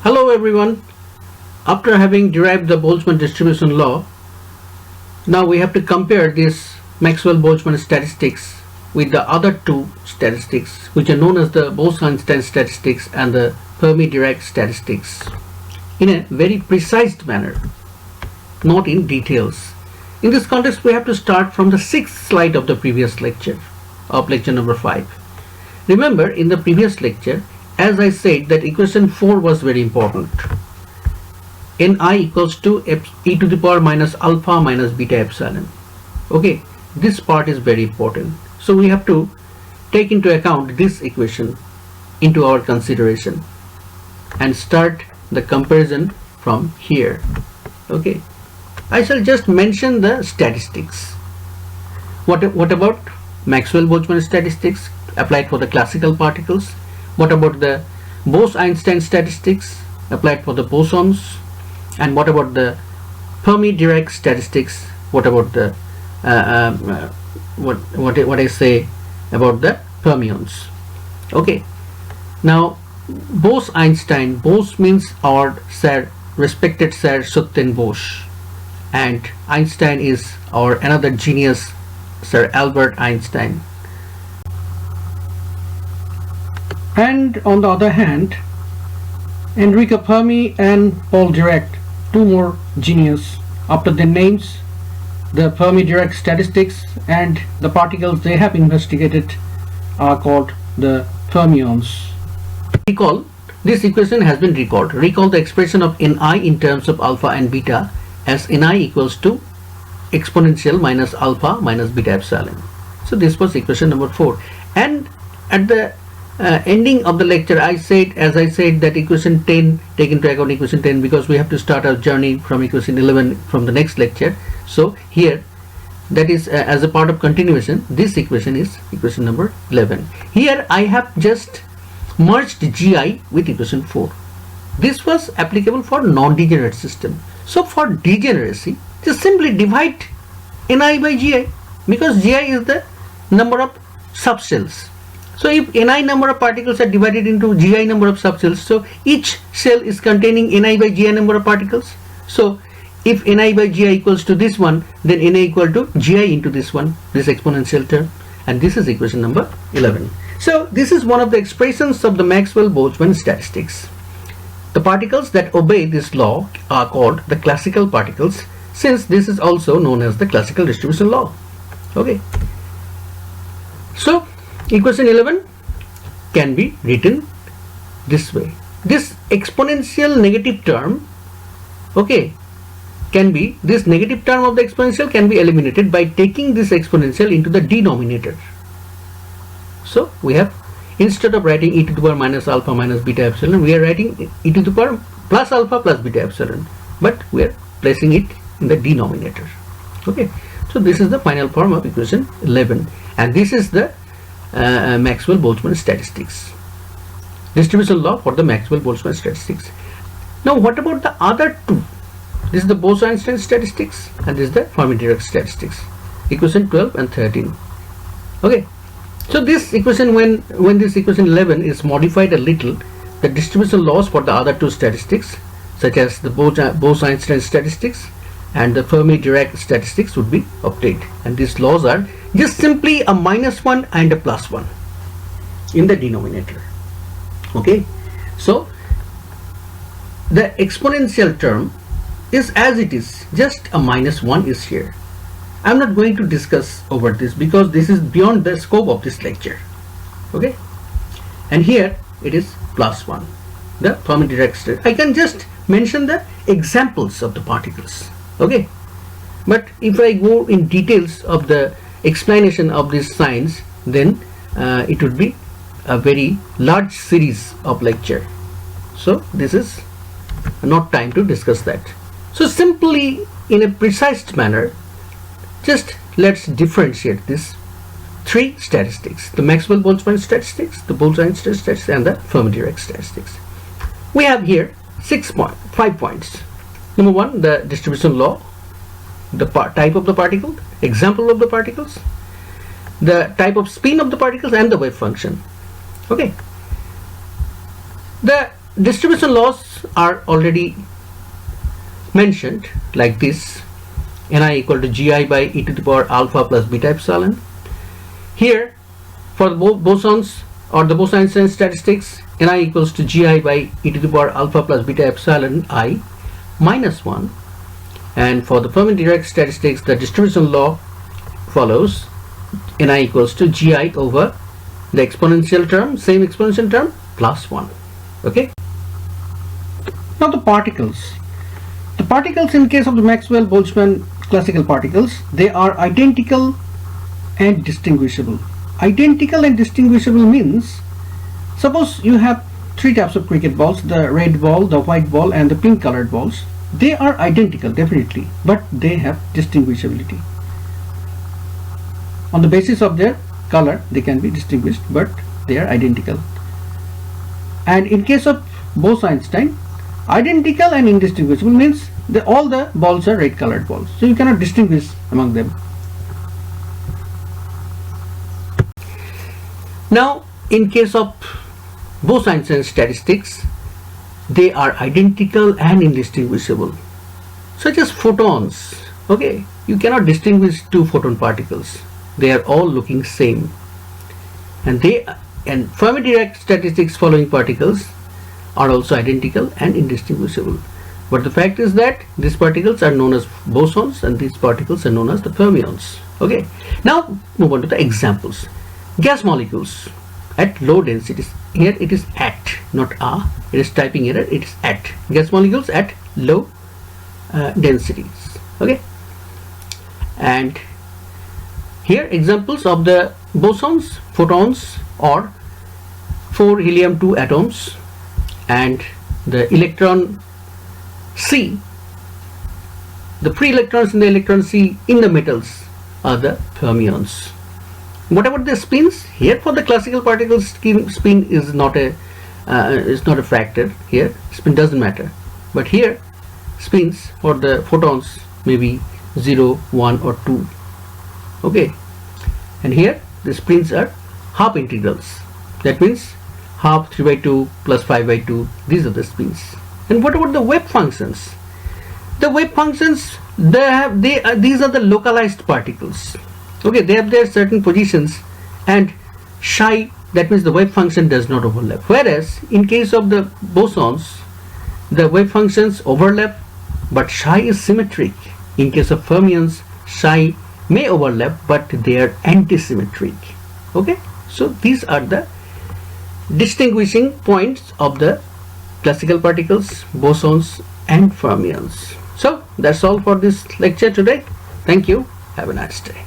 Hello everyone. After having derived the Boltzmann distribution law, now we have to compare this Maxwell Boltzmann statistics with the other two statistics, which are known as the Bose Einstein statistics and the Fermi Dirac statistics, in a very precise manner, not in details. In this context, we have to start from the 6th slide of the previous lecture, of lecture number 5. Remember, in the previous lecture, as I said, that equation 4 was very important. Ni equals to e to the power minus alpha minus beta epsilon. Okay, this part is very important. So we have to take into account this equation into our consideration and start the comparison from here. Okay, I shall just mention the statistics. What about Maxwell Boltzmann statistics applied for the classical particles? What about the Bose Einstein statistics applied for the bosons? And what about the Fermi Dirac statistics? What about the what I say about the fermions? Okay, now Bose Einstein. Bose means our Sir, respected Sir Sutten Bose, and Einstein is our another genius, Sir Albert Einstein. And on the other hand, Enrico Fermi and Paul Dirac, two more genius. After their names, the Fermi Dirac statistics and the particles they have investigated are called the fermions. Recall, this equation has been recalled. Recall the expression of Ni in terms of alpha and beta as Ni equals to exponential minus alpha minus beta epsilon. So this was equation number 4. And at the ending of the lecture, as I said that equation 10, take into account equation 10 because we have to start our journey from equation 11 from the next lecture. So here, that is as a part of continuation, this equation is equation number 11. Here I have just merged Gi with equation 4. This was applicable for non-degenerate system. So for degeneracy, just simply divide Ni by Gi, because Gi is the number of subcells. So if Ni number of particles are divided into Gi number of subcells, so each cell is containing Ni by Gi number of particles. So if Ni by Gi equals to this one, then Na equal to Gi into this one, this exponential term, and this is equation number 11. So this is one of the expressions of the Maxwell-Boltzmann statistics. The particles that obey this law are called the classical particles, since this is also known as the classical distribution law. Okay. So equation 11 can be written this way. This exponential negative term, okay, this negative term of the exponential can be eliminated by taking this exponential into the denominator. So we have, instead of writing e to the power minus alpha minus beta epsilon, we are writing e to the power plus alpha plus beta epsilon, but we are placing it in the denominator. Okay, so this is the final form of equation 11, and this is the Maxwell-Boltzmann statistics, distribution law for the Maxwell-Boltzmann statistics. Now what about the other two? This is the Bose Einstein statistics and this is the Fermi Dirac statistics, equation 12 and 13. Okay, so this equation, when this equation 11 is modified a little, the distribution laws for the other two statistics, such as the Bose Einstein statistics and the Fermi Dirac statistics, would be obtained, and these laws are just simply a -1 and a +1 in the denominator. Okay, so the exponential term is as it is, just a -1 is here. I'm not going to discuss over this because this is beyond the scope of this lecture. Okay, and here it is +1, the Fermi Dirac statistics. I can just mention the examples of the particles. Okay, but if I go in details of the explanation of these signs, then it would be a very large series of lecture. So this is not time to discuss that. So simply, in a precise manner, just let's differentiate these three statistics: the Maxwell-Boltzmann statistics, the Bose Einstein statistics, and the Fermi Dirac statistics. We have here 5 points. Number 1, the distribution law, the type of the particle, example of the particles, the type of spin of the particles, and the wave function. Okay, the distribution laws are already mentioned like this: Ni equal to Gi by e to the power alpha plus beta epsilon. Here, for the bosons or the Bose Einstein statistics, Ni equals to Gi by e to the power alpha plus beta epsilon I minus 1. And for the Fermi Dirac statistics, the distribution law follows: Ni equals to Gi over the exponential term, same exponential term, plus 1. Okay. Now the particles. The particles, in case of the Maxwell Boltzmann classical particles, they are identical and distinguishable. Identical and distinguishable means, suppose you have three types of cricket balls: the red ball, the white ball, and the pink colored balls. They are identical definitely, but they have distinguishability. On the basis of their color they can be distinguished, but they are identical. And in case of Bose Einstein, identical and indistinguishable means all the balls are red colored balls, so you cannot distinguish among them. Now in case of Bose Einstein statistics, they are identical and indistinguishable, such as photons. Okay, you cannot distinguish two photon particles, they are all looking same. And Fermi Dirac statistics following particles are also identical and indistinguishable. But the fact is that these particles are known as bosons and these particles are known as the fermions. Okay, now move on to the examples. Gas molecules at low densities. Here it is at, not a. It is typing error. It is at. Gas molecules at low densities. Okay, and here examples of the bosons: photons or 4 helium-2 atoms, and the electron C. The free electrons in the electron C in the metals are the fermions. What about the spins? Here for the classical particles, spin is not a factor. Here spin doesn't matter, but here spins for the photons may be 0, 1 or 2. Okay, and here the spins are half integrals. That means half 3 by 2 plus 5 by 2. These are the spins. And what about the wave functions? The wave functions, these are the localized particles. Okay, they have their certain positions, and psi, that means the wave function does not overlap. Whereas in case of the bosons, the wave functions overlap, but psi is symmetric. In case of fermions, psi may overlap, but they are antisymmetric. Okay, so these are the distinguishing points of the classical particles, bosons and fermions. So that's all for this lecture today. Thank you. Have a nice day.